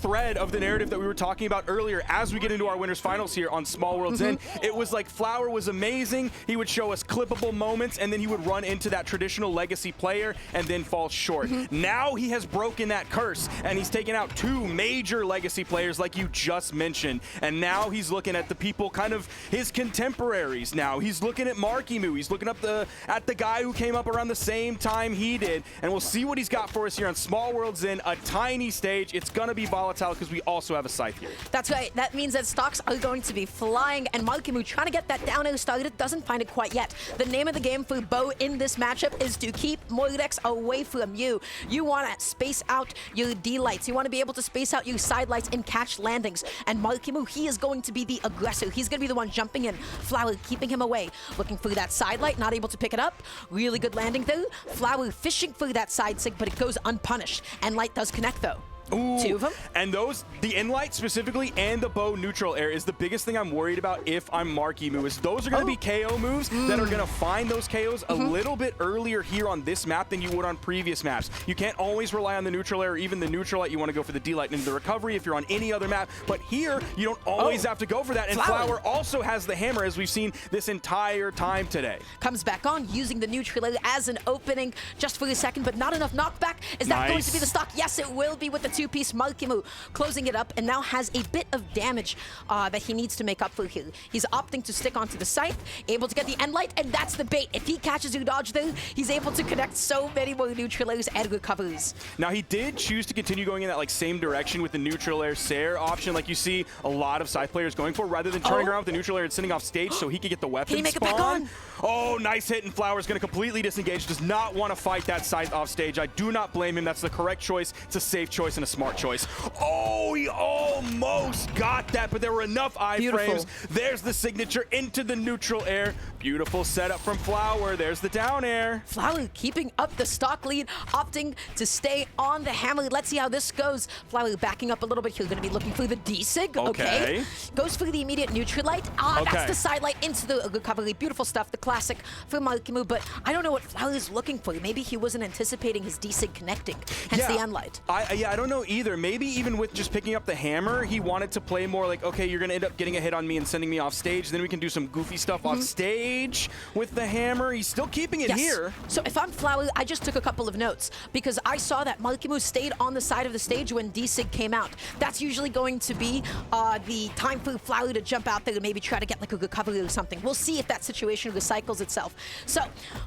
thread of the narrative that we were talking about earlier as we get into our winners finals here on Small Worlds In. It was like Flower was amazing. He would show us clippable moments and then he would run into that traditional legacy player and then fall short. Now he has broken that curse and he's taken out 2 major legacy players like you just mentioned. And now he's looking at the people kind of his contemporaries now. He's looking at Marckiemoo. He's looking up at the guy who came up around the same time he did. And we'll see what he's got for us here on Small Worlds In, a tiny stage. It's gonna be volatile because we also have a scythe here. That's right. That means that stocks are going to be flying, and Marckiemoo trying to get that down air started, doesn't find it quite yet. The name of the game for Bo in this matchup is to keep Mordex away from you. You want to space out your D-lights. You want to be able to space out your side lights and catch landings. And Marckiemoo, he is going to be the aggressor. He's going to be the one jumping in. Flower keeping him away. Looking for that side light, not able to pick it up. Really good landing though. Flower fishing for that side sig, but it goes unpunished. And light does connect though. Ooh. 2 of them. And those, the in-light specifically and the bow neutral air is the biggest thing I'm worried about if I'm Marckiemoo, is those are going to be KO moves that are going to find those KOs a little bit earlier here on this map than you would on previous maps. You can't always rely on the neutral air or even the neutral light. You want to go for the D-light into the recovery if you're on any other map. But here, you don't always have to go for that. And Flower also has the hammer, as we've seen this entire time today. Comes back on, using the neutral air as an opening just for a second, but not enough knockback. Is that going to be the stock? Yes, it will be with the 2-piece. Marckiemoo closing it up and now has a bit of damage that he needs to make up for here. He's opting to stick onto the scythe, able to get the end light, and that's the bait. If he catches you dodge there, he's able to connect so many more neutral airs and recoveries. Now he did choose to continue going in that like same direction with the neutral air Sair option, like you see a lot of scythe players going for, rather than turning around with the neutral air and sending off stage so he could get the weapon Can he make spawn. it back on? Oh, nice hit, and Flower's going to completely disengage. Does not want to fight that scythe off stage. I do not blame him. That's the correct choice. It's a safe choice and a smart choice. Oh, he almost got that, but there were enough iframes. There's the signature into the neutral air. Beautiful setup from Flower. There's the down air. Flower keeping up the stock lead, opting to stay on the hammer. Let's see how this goes. Flower backing up a little bit. He's going to be looking for the D-sig. Okay. Goes for the immediate neutral light. That's the side light into the recovery. Beautiful stuff. The classic for Marckiemoo, but I don't know what Flower is looking for. Maybe he wasn't anticipating his D-sig connecting, hence the end light. I don't know either. Maybe even with just picking up the hammer, he wanted to play more like, okay, you're going to end up getting a hit on me and sending me off stage. Then we can do some goofy stuff off stage with the hammer. He's still keeping it here. So if I'm Flower, I just took a couple of notes because I saw that Marckiemoo stayed on the side of the stage when D-sig came out. That's usually going to be the time for Flower to jump out there and maybe try to get like a recovery or something. We'll see if that situation recycles itself. So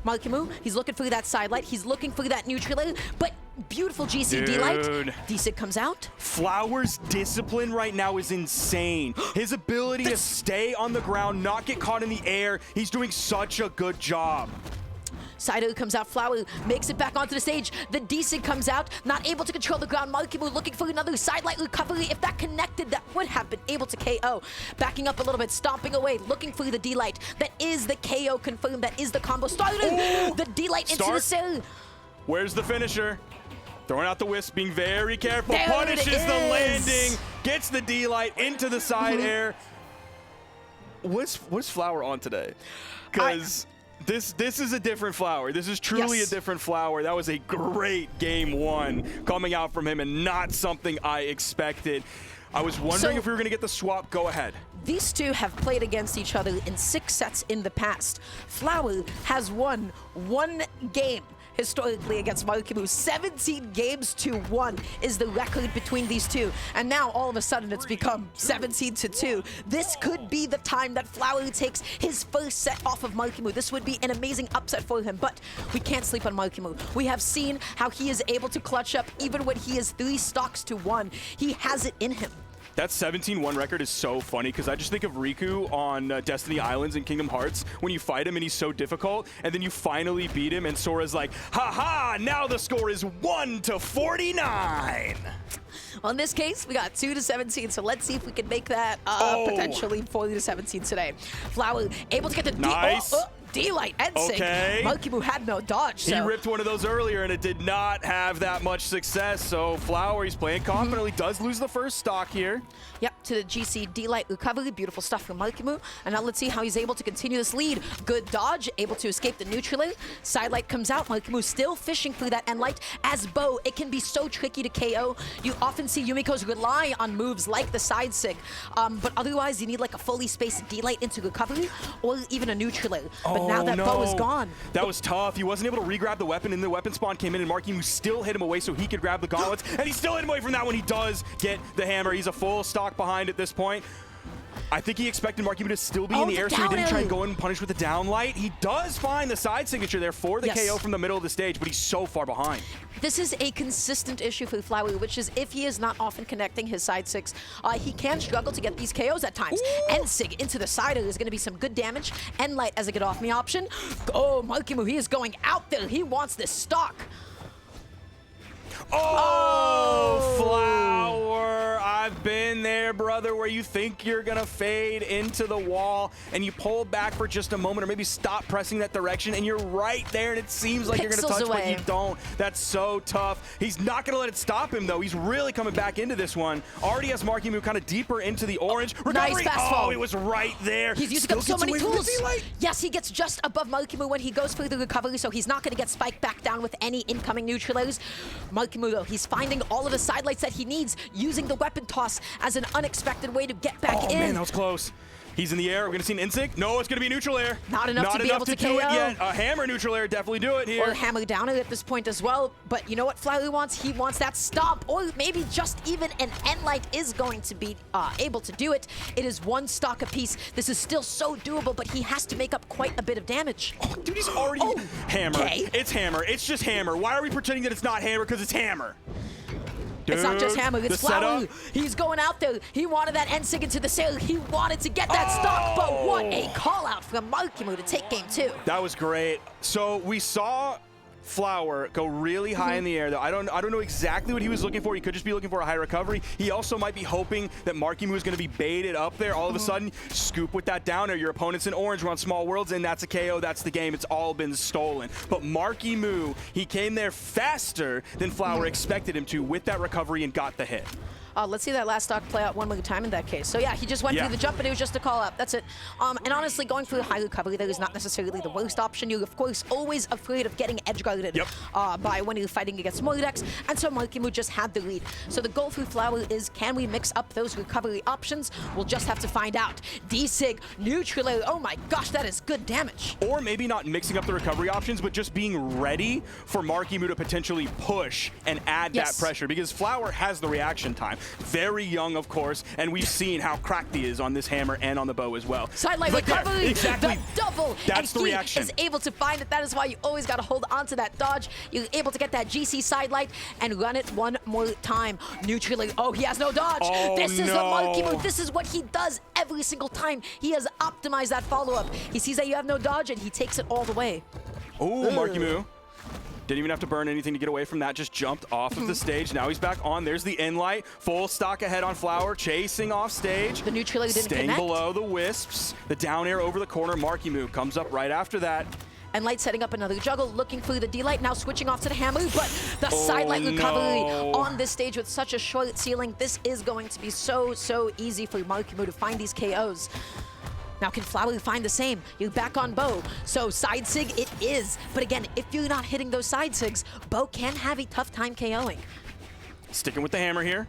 Marckiemoo, he's looking for that side light. He's looking for that neutral air, but beautiful GC D-light. D-sig comes out. Flower's discipline right now is insane. His ability to stay on the ground, not get caught in the air. He's doing such a good job. Side comes out, Flower makes it back onto the stage. The D-sig comes out, not able to control the ground. Marckiemoo looking for another side light recovery. If that connected, that would have been able to KO. Backing up a little bit, stomping away, looking for the D-light. That is the KO confirmed. That is the combo. Started the D-light into the cell. Where's the finisher? Throwing out the wisp, being very careful. Punishes the landing, gets the D-light into the side air. What's Flower on today? Because this is a different Flower. This is truly a different Flower. That was a great game 1 coming out from him and not something I expected. I was wondering if we were going to get the swap. Go ahead. These two have played against each other in 6 sets in the past. Flower has won 1 game historically against Marckiemoo. 17 games to 1 is the record between these two. And now all of a sudden it's become 17 to 2. This could be the time that Flower takes his first set off of Marckiemoo. This would be an amazing upset for him, but we can't sleep on Marckiemoo. We have seen how he is able to clutch up even when he is 3 stocks to 1. He has it in him. That 17-1 record is so funny because I just think of Riku on Destiny Islands in Kingdom Hearts when you fight him and he's so difficult and then you finally beat him and Sora's like, haha, now the score is 1-49. Well, in this case, we got 2-17, so let's see if we can make that potentially 40-17 today. Flower able to get the D-Light and Sig. Okay. Marckiemoo had no dodge. He ripped one of those earlier, and it did not have that much success. So Flower, he's playing confidently, does lose the first stock here. Yep, to the GC D-Light recovery. Beautiful stuff from Marckiemoo. And now let's see how he's able to continue this lead. Good dodge, able to escape the neutral. Side light comes out. Marckiemoo still fishing through that end light. As Bo, it can be so tricky to KO. You often see Yumiko's rely on moves like the side sig. But otherwise, you need like a fully spaced D-Light into recovery or even a neutral. But now that Bo is gone. That was tough. He wasn't able to re-grab the weapon, and the weapon spawn came in, and Marckiemoo still hit him away so he could grab the gauntlets, and he still hit him away from that when he does get the hammer. He's a full stock behind at this point. I think he expected Marckiemoo to still be in the air, so he didn't try and go in and punish with the down light. He does find the side signature there for the KO from the middle of the stage, but he's so far behind. This is a consistent issue for Flower, which is if he is not often connecting his side sigs, he can struggle to get these KOs at times. End sig into the side is going to be some good damage. End light as a get off me option. Oh, Marckiemoo, he is going out there. He wants this stock. Oh, Flower, I've been there, brother, where you think you're gonna fade into the wall and you pull back for just a moment or maybe stop pressing that direction and you're right there and it seems like you're gonna touch, but you don't. That's so tough. He's not gonna let it stop him though. He's really coming back into this one. Already has Marckiemoo kind of deeper into the orange. Recovery. Nice fast fall. Oh, it was right there. He's using up so many tools. Yes, he gets just above Marckiemoo when he goes for the recovery, so he's not gonna get spiked back down with any incoming neutralers. Marckiemoo though, he's finding all of the side lights that he needs, using the weapon toss as an unexpected way to get back in. Oh man, that was close. He's in the air. We're going to see an insig. No, it's going to be a neutral air. Not enough to be able to do KO. it yet. A hammer neutral air definitely do it here. Or hammer downer at this point as well. But you know what Flower wants? He wants that stop. Or maybe just even an end light is going to be able to do it. It is one stock apiece. This is still so doable, but he has to make up quite a bit of damage. Oh, dude, he's already... Hammer. Okay. It's hammer. It's just hammer. Why are we pretending that it's not hammer? Because it's hammer. Dude, it's not just hammer, it's Flower. He's going out there. He wanted that end sig into the sail. He wanted to get that stock, but what a call out from Marckiemoo to take game 2. That was great. So we saw Flower go really high in the air though. I don't know exactly what he was looking for. He could just be looking for a high recovery. He also might be hoping that Marckiemoo is going to be baited up there. All of a sudden, scoop with that down air. Your opponent's in orange, we're on small worlds, and that's a KO. That's the game. It's all been stolen. But Marckiemoo, he came there faster than Flower expected him to with that recovery and got the hit. Let's see that last stock play out one more time in that case. So yeah, he just went through the jump and it was just a call out. That's it. And honestly, going for the high recovery there is not necessarily the worst option. You're of course always afraid of getting edge guarded by when you're fighting against Mordex. And so Marckiemoo just had the lead. So the goal for Flower is, can we mix up those recovery options? We'll just have to find out. D-Sig, neutral, oh my gosh, that is good damage. Or maybe not mixing up the recovery options, but just being ready for Marckiemoo to potentially push and add that pressure, because Flower has the reaction time. Very young, of course, and we've seen how cracked he is on this hammer and on the bow as well. Sideline recovery, exactly. The double, that's and the reaction. Is able to find it. That is why you always got to hold on to that dodge. You're able to get that GC side light and run it one more time. Neutrally, oh, he has no dodge. Oh, this is the Marckiemoo. This is what he does every single time. He has optimized that follow-up. He sees that you have no dodge, and he takes it all the way. Oh, Marckiemoo. Didn't even have to burn anything to get away from that. Just jumped off of the stage. Now he's back on. There's the end light. Full stock ahead on Flower. Chasing off stage. The neutral didn't Staying connect. below the wisps. The down air over the corner. Marckiemoo comes up right after that. And Light setting up another juggle, looking for the D-Light, now switching off to the hammer, but the side light recovery on this stage with such a short ceiling. This is going to be so easy for Marckiemoo to find these KOs. Now, can Flower find the same? You're back on Bo. So side sig it is. But again, if you're not hitting those side sigs, Bo can have a tough time KOing. Sticking with the hammer here.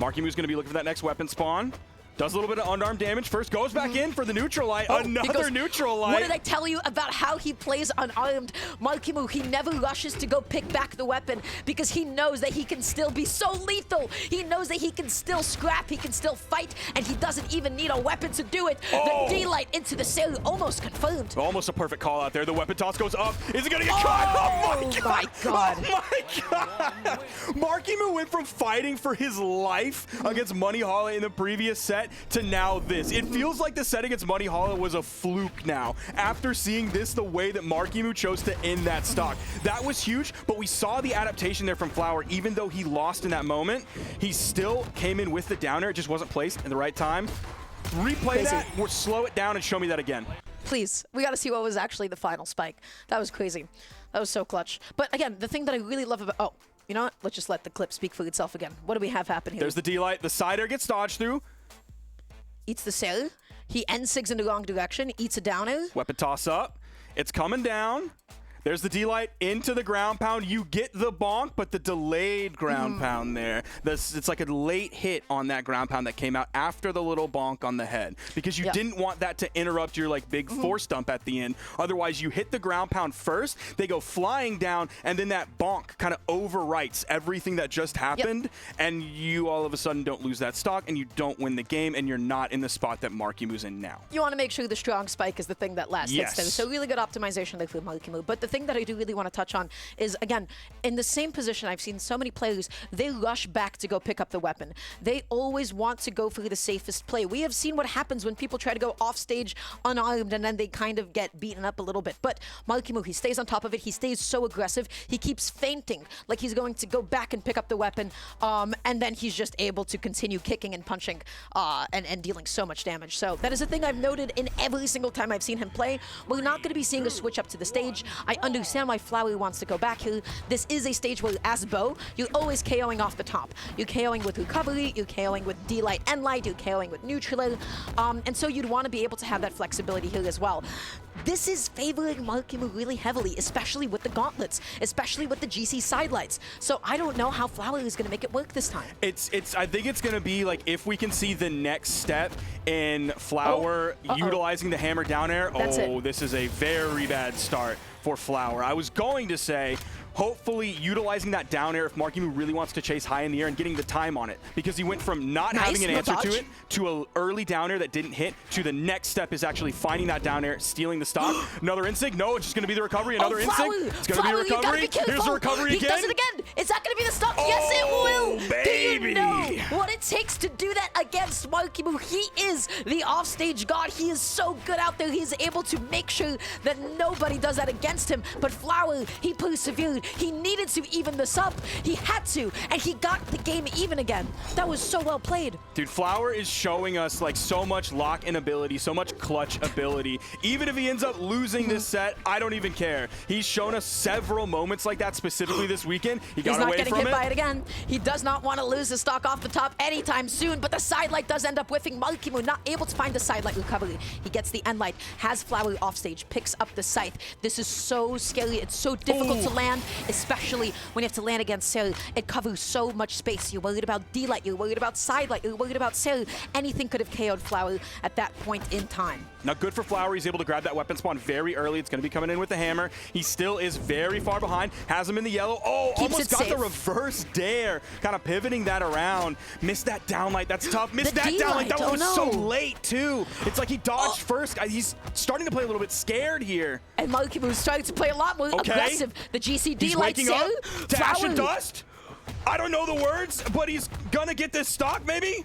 Marckiemoo's going to be looking for that next weapon spawn. Does a little bit of unarmed damage. First goes back in for the neutral light. Another neutral light. What did I tell you about how he plays unarmed? Marckiemoo, he never rushes to go pick back the weapon because he knows that he can still be so lethal. He knows that he can still scrap, he can still fight, and he doesn't even need a weapon to do it. The D-Light into the sail, almost confirmed. Almost a perfect call out there. The weapon toss goes up. Is it going to get caught? Oh my god. Oh my god. Marckiemoo went from fighting for his life against Money Hollow in the previous set to now this. It feels like the set against Money Hollow was a fluke now. After seeing this, the way that Marckiemoo chose to end that stock. That was huge, but we saw the adaptation there from Flower. Even though he lost in that moment, he still came in with the downer. It just wasn't placed in the right time. Replay that, or slow it down and show me that again. please. We got to see what was actually the final spike. That was crazy. That was so clutch. But again, the thing that I really love about... Oh, you know what? Let's just let the clip speak for itself again. What do we have happen here? There's the D-Light. The side air gets dodged through. Eats the cell. He N6 in the wrong direction. Eats a downer. Weapon toss up. It's coming down. There's the D-Light into the ground pound. You get the bonk, but the delayed ground pound there. It's like a late hit on that ground pound that came out after the little bonk on the head because you didn't want that to interrupt your like big force dump at the end. Otherwise, you hit the ground pound first, they go flying down, and then that bonk kind of overwrites everything that just happened, and you all of a sudden don't lose that stock, and you don't win the game, and you're not in the spot that Marckiemoo's in now. You want to make sure the strong spike is the thing that lasts. Yes. So really good optimization there for Marckiemoo. But the thing that I do really want to touch on is, again, in the same position, I've seen so many players, they rush back to go pick up the weapon. They always want to go for the safest play. We have seen what happens when people try to go off stage unarmed and then they kind of get beaten up a little bit. But Marckiemoo, he stays on top of it. He stays so aggressive. He keeps feinting like he's going to go back and pick up the weapon. And then he's just able to continue kicking and punching and dealing so much damage. So that is a thing I've noted in every single time I've seen him play. We're not going to be seeing a switch up to the stage. I understand why Flowery wants to go back here. This is a stage where, as Bo, you're always KOing off the top. You're KOing with recovery, you're KOing with D-Light and Light, you're KOing with neutral. And so you'd want to be able to have that flexibility here as well. This is favoring Marckiemoo really heavily, especially with the gauntlets, especially with the GC sidelights. So I don't know how Flowery is going to make it work this time. I think it's going to be like if we can see the next step in Flower utilizing the hammer down air. This is a very bad start for Flower. I was going to say, hopefully utilizing that down air if Marckiemoo really wants to chase high in the air and getting the time on it, because he went from not having an answer to it to an early down air that didn't hit to the next step is actually finding that down air, stealing the stock. Another insig. No, it's just going to be the recovery. Another insig. It's going to be a recovery. Here's the recovery again. He does it again. Is that going to be the stock? Yes, it will. Baby. Do you know what it takes to do that against Marckiemoo? He is the offstage god. He is so good out there. He is able to make sure that nobody does that against him. But Flower, he persevered. He needed to even this up. He had to, and he got the game even again. That was so well played. Dude, Flower is showing us like so much lock-in ability, so much clutch ability. Even if he ends up losing this set, I don't even care. He's shown us several moments like that specifically this weekend. He got away from it. He's not getting hit by it again. He does not want to lose the stock off the top anytime soon, but the sidelight does end up whiffing. Marckiemoo not able to find the sidelight recovery. He gets the end light, has Flower offstage, picks up the scythe. This is so scary. It's so difficult to land, especially when you have to land against Cell. It covers so much space. You're worried about D-Light, you're worried about sidelight, you're worried about Cell. Anything could have KO'd Flower at that point in time. Now, good for Flower. He's able to grab that weapon spawn very early. It's going to be coming in with the hammer. He still is very far behind. Has him in the yellow. Oh, almost got the reverse dare. Kind of pivoting that around. Missed that downlight. That's tough. Missed that downlight. That was so late, too. It's like he dodged first. He's starting to play a little bit scared here. And Marckiemoo trying to play a lot more aggressive. The GCD light waking up to ash and dust. I don't know the words, but he's going to get this stock, maybe?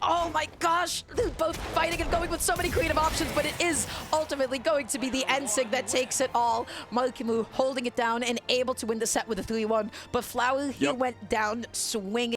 Oh my gosh, they're both fighting and going with so many creative options, but it is ultimately going to be the N-Sig that takes it all. Marckiemoo holding it down and able to win the set with a 3-1, but Flower, he went down swinging.